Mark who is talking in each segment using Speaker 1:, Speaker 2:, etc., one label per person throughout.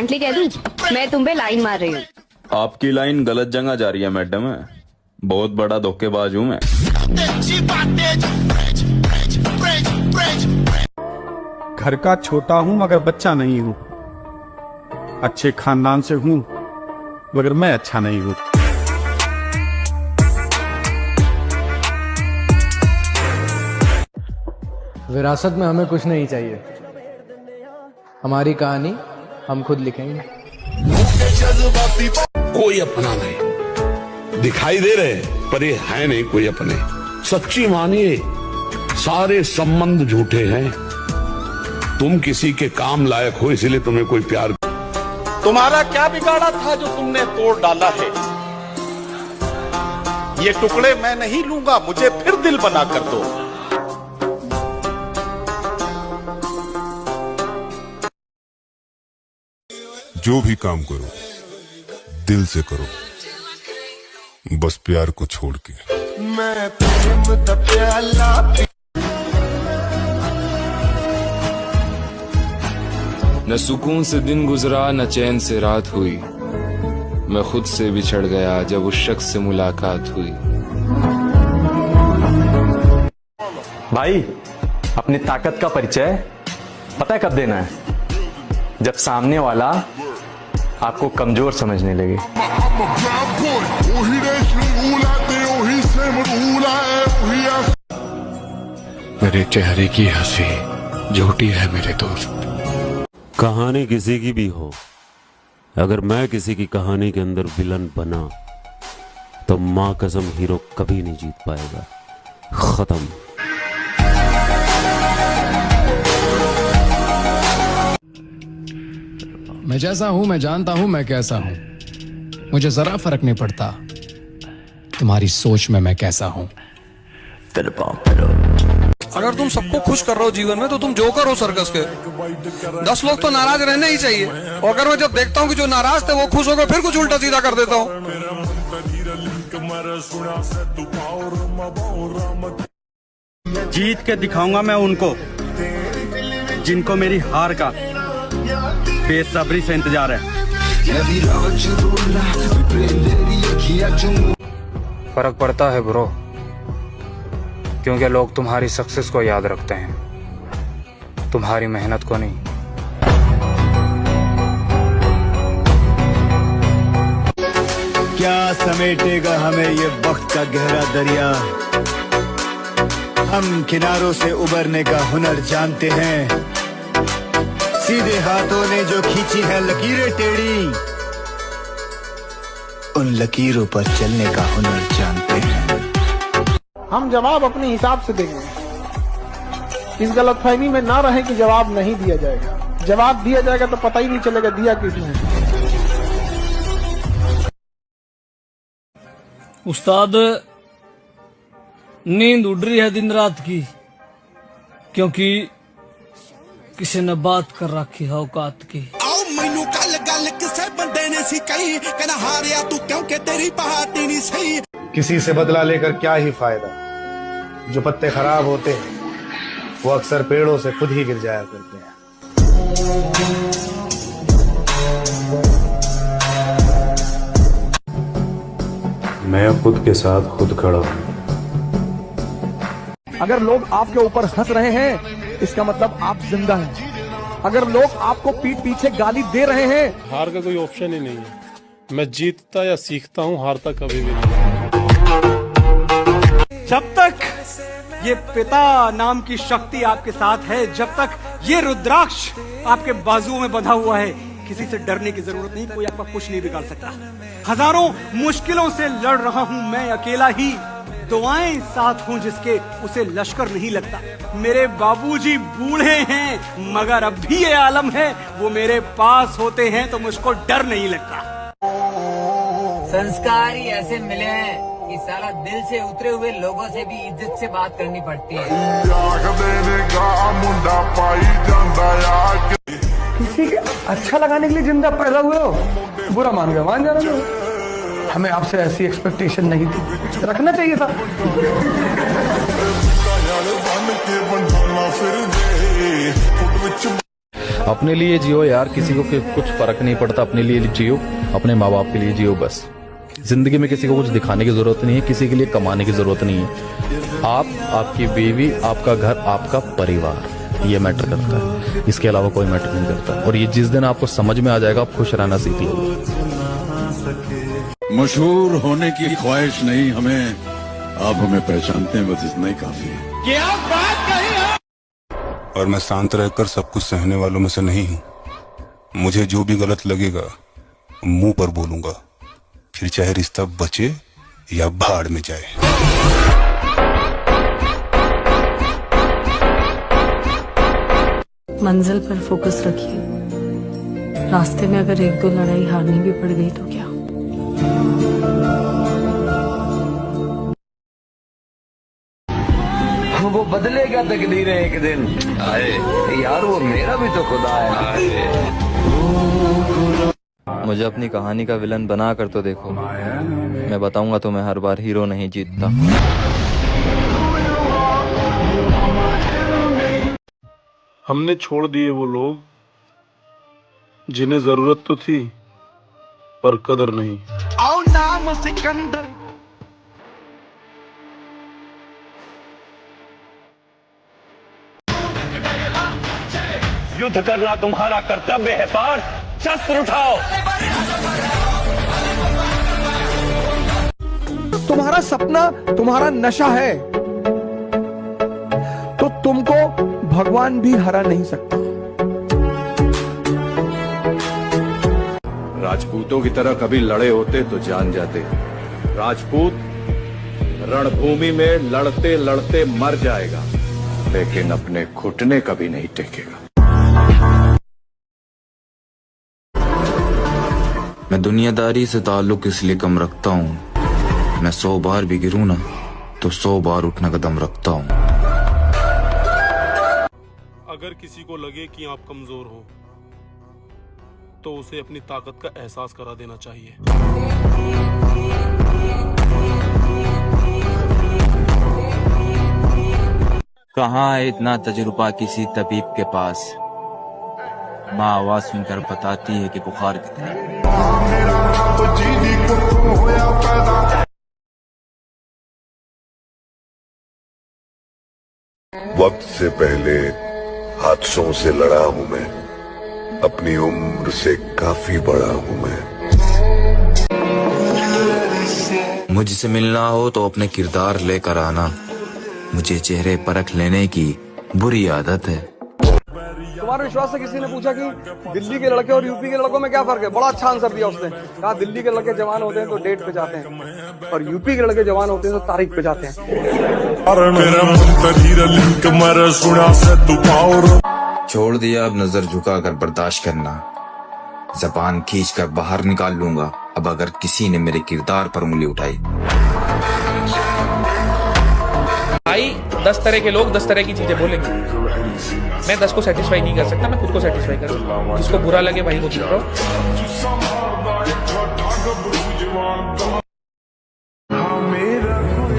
Speaker 1: Frankly कह दूं, मैं तुम पे लाइन मार रही हूँ।
Speaker 2: आपकी लाइन गलत जगह जा रही है मैडम। बहुत बड़ा धोखेबाज हूँ मैं।
Speaker 3: घर का छोटा हूँ मगर बच्चा नहीं हूँ। अच्छे खानदान से हूँ मगर मैं अच्छा नहीं हूँ।
Speaker 4: विरासत में हमें कुछ नहीं चाहिए। हमारी कहानी हम खुद लिखेंगे।
Speaker 5: कोई अपना नहीं दिखाई दे रहे, पर ये है नहीं कोई अपने। सच्ची मानिए, सारे संबंध झूठे हैं। तुम किसी के काम लायक हो, इसलिए तुम्हें कोई प्यार।
Speaker 6: तुम्हारा क्या बिगाड़ा था जो तुमने तोड़ डाला है? ये टुकड़े मैं नहीं लूंगा, मुझे फिर दिल बना कर दो।
Speaker 7: जो भी काम करो दिल से करो, बस प्यार को छोड़ के। मैं
Speaker 8: न सुकून से दिन गुजरा न चैन से रात हुई, मैं खुद से बिछड़ गया जब उस शख्स से मुलाकात हुई।
Speaker 9: भाई, अपनी ताकत का परिचय पता है कब देना है? जब सामने वाला आपको कमजोर समझने लगे।
Speaker 10: मेरे चेहरे की हंसी झूठी है मेरे दोस्त।
Speaker 11: कहानी किसी की भी हो, अगर मैं किसी की कहानी के अंदर विलन बना तो मां कसम हीरो कभी नहीं जीत पाएगा। खत्म।
Speaker 4: मैं जैसा हूं मैं जानता हूं मैं कैसा हूं। मुझे जरा फर्क नहीं पड़ता तुम्हारी सोच में मैं कैसा हूं।
Speaker 12: अगर तुम सबको खुश कर रहे हो जीवन में तो तुम जोकर हो सर्कस के। 10 लोग तो नाराज रहने ही चाहिए, और अगर मैं जब देखता हूँ कि जो नाराज थे वो खुश होकर फिर कुछ उल्टा सीधा कर देता हूँ।
Speaker 3: जीत के दिखाऊंगा मैं उनको जिनको मेरी हार का बेसब्री से इंतजार है।
Speaker 13: फर्क पड़ता है ब्रो, क्योंकि लोग तुम्हारी सक्सेस को याद रखते हैं, तुम्हारी मेहनत को नहीं।
Speaker 14: क्या समेटेगा हमें ये वक्त का गहरा दरिया। हम किनारों से उबरने का हुनर जानते हैं। सीधे हाथों ने जो खींची है लकीरें टेढ़ी, उन लकीरों पर चलने का हुनर जानते हैं।
Speaker 15: हम जवाब अपने हिसाब से देंगे। इस गलतफहमी में ना रहे कि जवाब नहीं दिया जाएगा। जवाब दिया जाएगा तो पता ही नहीं चलेगा दिया किसने।
Speaker 16: उस्ताद, नींद उड़ रही है दिन रात की, क्योंकि किसी ने बात कर रखी है औकात की।
Speaker 17: आओ मैनू गल गल किसे बंदे ने सी कही, कहना हारिया तू क्योंकि तेरी पार्टी नहीं सही।
Speaker 14: किसी से बदला लेकर क्या ही फायदा, जो पत्ते खराब होते हैं वो अक्सर पेड़ों से खुद ही गिर जाया करते हैं।
Speaker 11: मैं खुद के साथ खुद खड़ा हूँ।
Speaker 15: अगर लोग आपके ऊपर हंस रहे हैं इसका मतलब आप जिंदा हैं। अगर लोग आपको पीठ पीछे गाली दे रहे हैं,
Speaker 18: हार का कोई ऑप्शन ही नहीं है। मैं जीतता या सीखता हूँ, हारता कभी भी नहीं।
Speaker 19: जब तक ये पिता नाम की शक्ति आपके साथ है, जब तक ये रुद्राक्ष आपके बाजुओं में बंधा हुआ है, किसी से डरने की जरूरत नहीं। कोई आपका कुछ नहीं बिगाड़ सकता। हजारों मुश्किलों से लड़ रहा हूं मैं अकेला ही, दुआएं साथ हूं जिसके उसे लश्कर नहीं लगता। मेरे बाबूजी बूढ़े हैं मगर अब भी ये आलम है, वो मेरे पास होते हैं तो मुझको डर नहीं लगता।
Speaker 20: संस्कार ही ऐसे मिले हैं कि साला दिल से उतरे हुए लोगों से भी इज्जत से बात करनी पड़ती है।
Speaker 15: किसी के अच्छा लगाने के लिए जिंदा पैदा हुए हो, बुरा मान गए मान जाना। हमें आपसे ऐसी एक्सपेक्टेशन नहीं थी, रखना चाहिए था।
Speaker 21: अपने लिए जियो यार, किसी को कुछ फर्क नहीं पड़ता। अपने लिए जियो, अपने माँ बाप के लिए जियो बस। जिंदगी में किसी को कुछ दिखाने की जरूरत नहीं है, किसी के लिए कमाने की जरूरत नहीं है। आप, आपकी बीवी, आपका घर, आपका परिवार, ये मैटर करता है। इसके अलावा कोई मैटर नहीं करता। और ये जिस दिन आपको समझ में आ जाएगा, आप खुश रहना सीख लोगे।
Speaker 22: मशहूर होने की ख्वाहिश नहीं हमें, आप हमें पहचानते हैं, बस इतना ही काफी है।
Speaker 17: क्या बात कही है?
Speaker 7: और मैं शांत रहकर सब कुछ सहने वालों में से नहीं हूँ। मुझे जो भी गलत लगेगा मुंह पर बोलूंगा, फिर चाहे रिश्ता बचे या भाड़ में जाए।
Speaker 23: मंजिल पर फोकस रखिए। रास्ते में अगर एक दो लड़ाई हारनी भी पड़ गई तो क्या?
Speaker 24: वो बदलेगा तकदीरें एक दिन। यार वो मेरा भी तो खुदा है।
Speaker 25: मुझे अपनी कहानी का विलन बना कर तो देखो, मैं बताऊंगा तुम्हें हर बार हीरो नहीं जीतता।
Speaker 18: हमने छोड़ दिए वो लोग जिन्हें जरूरत तो थी पर कदर नहीं।
Speaker 17: आओ नाम सिकंदर।
Speaker 26: युद्ध करना तुम्हारा कर्तव्य है पार्थ, शस्त्र उठाओ।
Speaker 15: तुम्हारा सपना तुम्हारा नशा है तो तुमको भगवान भी हरा नहीं सकता।
Speaker 22: राजपूतों की तरह कभी लड़े होते तो जान जाते। राजपूत रणभूमि में लड़ते लड़ते मर जाएगा, लेकिन अपने घुटने कभी नहीं टेकेगा।
Speaker 2: मैं दुनियादारी से ताल्लुक इसलिए कम रखता हूँ, मैं 100 बार भी गिरूँ ना तो 100 बार उठना कदम रखता हूँ।
Speaker 18: अगर किसी को लगे कि आप कमजोर हो तो उसे अपनी ताकत का एहसास करा देना चाहिए।
Speaker 25: कहाँ है इतना तजुर्बा किसी तबीब के पास, माँ आवाज सुनकर बताती है कि बुखार कितना है।
Speaker 27: वक्त से पहले हादसों से लड़ा हूं मैं, अपनी उम्र से काफी बड़ा हूं मैं।
Speaker 2: मुझसे मिलना हो तो अपने किरदार लेकर आना, मुझे चेहरे परख लेने की बुरी आदत है।
Speaker 12: तुम्हारे विश्वास से किसी ने पूछा कि दिल्ली के लड़के और यूपी के लड़कों में क्या फर्क है? बड़ा अच्छा आंसर दिया उसने। कहा दिल्ली के लड़के जवान होते हैं तो डेट पे जाते हैं और यूपी के लड़के जवान होते हैं तो तारीख पे जाते हैं।
Speaker 2: छोड़ दिया अब नजर झुकाकर बर्दाश्त करना, जबान खींच कर बाहर निकाल लूंगा अब अगर किसी ने मेरे किरदार पर उंगली उठाई।
Speaker 28: भाई 10 तरह के लोग 10 तरह की चीजें बोलेंगे, मैं 10 को सेटिस्फाई नहीं कर सकता, मैं खुद को सेटिस्फाई कर सकता हूँ। जिसको बुरा लगे भाई वो चुप रहो।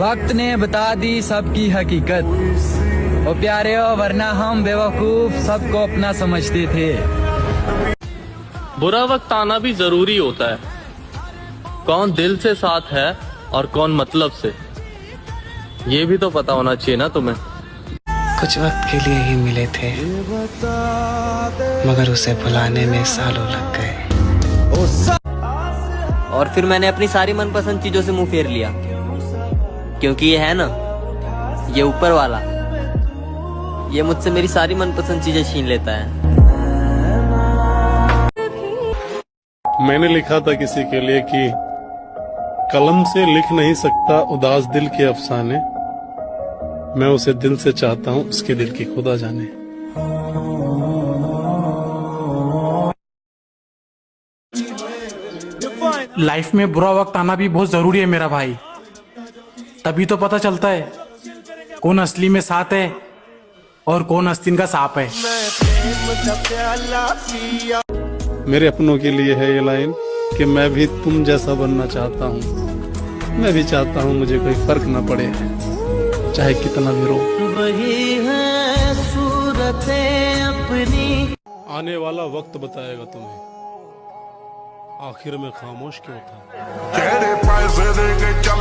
Speaker 20: वक्त ने बता दी सबकी हकीकत, ओ प्यारे हो वरना हम बेवकूफ सबको अपना समझते थे।
Speaker 29: बुरा वक्त आना भी जरूरी होता है, कौन दिल से साथ है और कौन मतलब से, ये भी तो पता होना चाहिए ना तुम्हें।
Speaker 30: कुछ वक्त के लिए ही मिले थे मगर उसे भुलाने में सालों लग गए।
Speaker 20: और फिर मैंने अपनी सारी मनपसंद चीजों से मुंह फेर लिया, क्योंकि ये है ना, ये ऊपर वाला, ये मुझसे मेरी सारी मनपसंद चीजें छीन लेता है।
Speaker 18: मैंने लिखा था किसी के लिए कि कलम से लिख नहीं सकता उदास दिल के अफसाने, मैं उसे दिल से चाहता हूँ, उसके दिल की खुदा जाने।
Speaker 31: लाइफ में बुरा वक्त आना भी बहुत जरूरी है मेरा भाई, तभी तो पता चलता है कौन असली में साथ है और कौन आस्तीन का सांप है।
Speaker 18: मेरे अपनों के लिए है ये लाइन कि मैं भी तुम जैसा बनना चाहता हूँ, मैं भी चाहता हूँ मुझे कोई फर्क ना पड़े चाहे कितना भी रो।
Speaker 17: वही है सूरतें अपनी।
Speaker 18: आने वाला वक्त बताएगा तुम्हें आखिर में खामोश क्यों था।
Speaker 27: चेहरे